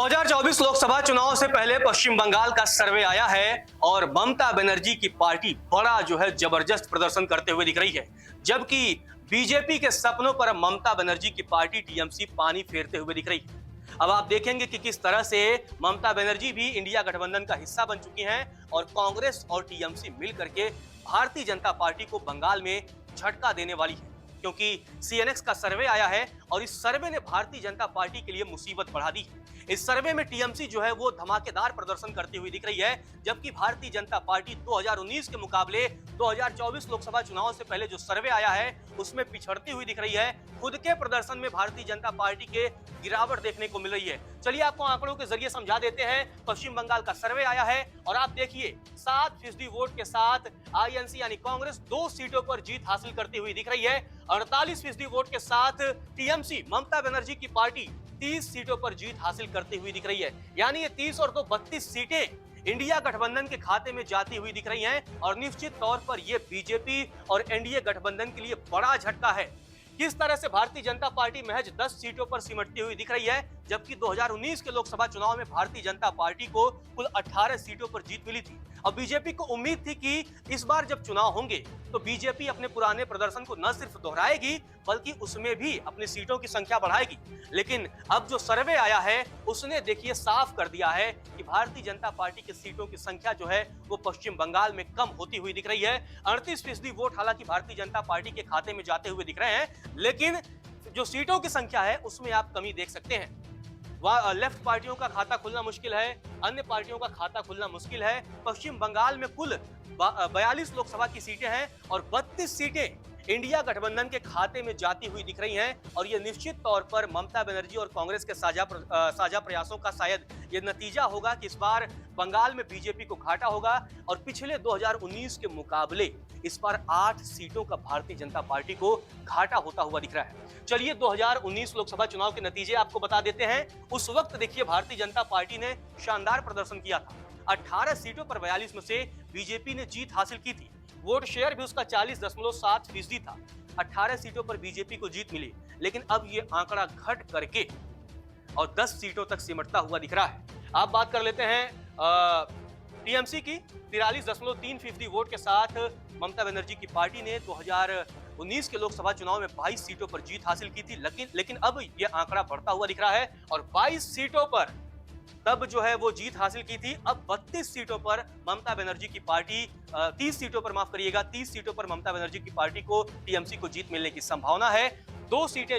2024 लोकसभा चुनाव से पहले पश्चिम बंगाल का सर्वे आया है और ममता बनर्जी की पार्टी बड़ा जबरदस्त प्रदर्शन करते हुए दिख रही है, जबकि बीजेपी के सपनों पर ममता बनर्जी की पार्टी टीएमसी पानी फेरते हुए दिख रही है। अब आप देखेंगे कि किस तरह से ममता बनर्जी भी इंडिया गठबंधन का हिस्सा बन चुकी हैं और कांग्रेस और टीएमसी मिलकर के भारतीय जनता पार्टी को बंगाल में झटका देने वाली है, क्योंकि सीएनएक्स का सर्वे आया है और इस सर्वे ने भारतीय जनता पार्टी के लिए मुसीबत बढ़ा दी है। इस सर्वे में टीएमसी वो धमाकेदार प्रदर्शन करती हुई दिख रही है, जबकि भारतीय जनता पार्टी 2019 के मुकाबले 2024 लोकसभा चुनाव से पहले जो सर्वे आया है उसमें पिछड़ती हुई दिख रही है। खुद के प्रदर्शन में भारतीय जनता पार्टी के गिरावट देखने को मिल रही है। चलिए आपको आंकड़ों के जरिए समझा देते हैं। पश्चिम बंगाल का सर्वे आया है और आप देखिए 7% वोट के साथ आईएनसी यानी कांग्रेस 2 सीटों पर जीत हासिल करती हुई दिख रही है। 48% वोट के साथ टीएमसी ममता बनर्जी की पार्टी 30 सीटों पर जीत हासिल करती हुई दिख रही है। यानी ये 30 और 32 सीटें इंडिया गठबंधन के खाते में जाती हुई दिख रही हैं और निश्चित तौर पर यह बीजेपी और एनडीए गठबंधन के लिए बड़ा झटका है। किस तरह से भारतीय जनता पार्टी महज 10 सीटों पर सिमटती हुई दिख रही है, जबकि 2019 के लोकसभा चुनाव में भारतीय जनता पार्टी को कुल 18 सीटों पर जीत मिली थी। अब बीजेपी को उम्मीद थी कि इस बार जब चुनाव होंगे तो बीजेपी अपने पुराने प्रदर्शन को न सिर्फ दोहराएगी बल्कि उसमें भी अपनी सीटों की संख्या बढ़ाएगी। लेकिन अब जो सर्वे आया है उसने देखिए साफ कर दिया है कि भारतीय जनता पार्टी की सीटों की संख्या वो पश्चिम बंगाल में कम होती हुई दिख रही है। 38% वोट हालांकि भारतीय जनता पार्टी के खाते में जाते हुए दिख रहे हैं, लेकिन जो सीटों की संख्या है उसमें आप कमी देख सकते हैं। वह लेफ्ट पार्टियों का खाता खुलना मुश्किल है, अन्य पार्टियों का खाता खुलना मुश्किल है। पश्चिम बंगाल में कुल 42 लोकसभा की सीटें हैं और 32 सीटें इंडिया गठबंधन के खाते में जाती हुई दिख रही हैं और यह निश्चित तौर पर ममता बनर्जी और कांग्रेस के साझा प्रयासों का शायद ये नतीजा होगा कि इस बार बंगाल में बीजेपी को घाटा होगा और पिछले 2019 के मुकाबले इस बार 8 सीटों का भारतीय जनता पार्टी को घाटा होता हुआ दिख रहा है। चलिए 2019 लोकसभा चुनाव के नतीजे आपको बता देते हैं। उस वक्त देखिए भारतीय जनता पार्टी ने शानदार प्रदर्शन किया था। 18 सीटों पर 42 में से बीजेपी ने जीत हासिल की थी। वोट शेयर भी उसका 40.7% था। 18 सीटों पर बीजेपी को जीत मिली, लेकिन अब ये आंकड़ा घट करके और 10 सीटों तक सिमटता हुआ दिख रहा है। आप बात कर लेते हैं टीएमसी की। 43.3% वोट के साथ ममता बनर्जी की पार्टी ने 2019 के लोकसभा चुनाव में 22 सीटों पर जीत हासिल की थी, लेकिन अब यह आंकड़ा बढ़ता हुआ दिख रहा है और 22 सीटों पर तब वो जीत हासिल की थी। अब 32 सीटों पर ममता बनर्जी की पार्टी 30 सीटों पर माफ करिएगा 30 सीटों पर ममता बनर्जी की पार्टी को टीएमसी को जीत मिलने की संभावना है। 2 सीटें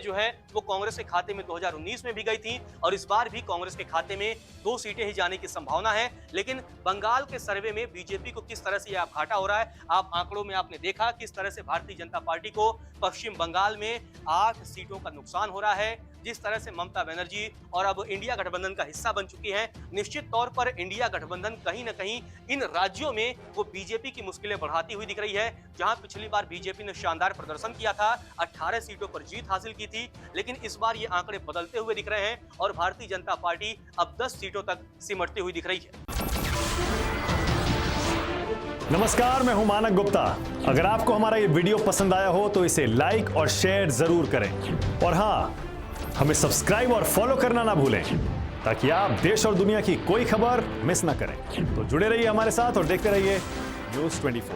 वो कांग्रेस के खाते में 2019 में भी गई थी और इस बार भी कांग्रेस के खाते में 2 सीटें ही जाने की संभावना है। लेकिन बंगाल के सर्वे में बीजेपी को किस तरह से यह घाटा हो रहा है, आप आंकड़ों में आपने देखा किस तरह से भारतीय जनता पार्टी को पश्चिम बंगाल में 8 सीटों का नुकसान हो रहा है। जिस तरह से ममता बनर्जी और अब इंडिया गठबंधन का हिस्सा बन चुकी है, निश्चित तौर पर इंडिया गठबंधन कहीं न कहीं इन राज्यों में वो बीजेपी की मुश्किलें बढ़ाती हुई दिख रही है। जहां पिछली बार बीजेपी ने शानदार प्रदर्शन किया था, 18 सीटों पर जीत हासिल की थी, लेकिन इस बार ये आंकड़े बदलते हुए दिख रहे हैं और भारतीय जनता पार्टी अब 10 सीटों तक सिमटती हुई दिख रही है। नमस्कार, मैं हूं मानक गुप्ता। अगर आपको हमारा ये वीडियो पसंद आया हो तो इसे लाइक और शेयर जरूर करें और हाँ, हमें सब्सक्राइब और फॉलो करना ना भूलें ताकि आप देश और दुनिया की कोई खबर मिस ना करें। तो जुड़े रहिए हमारे साथ और देखते रहिए न्यूज़ 24।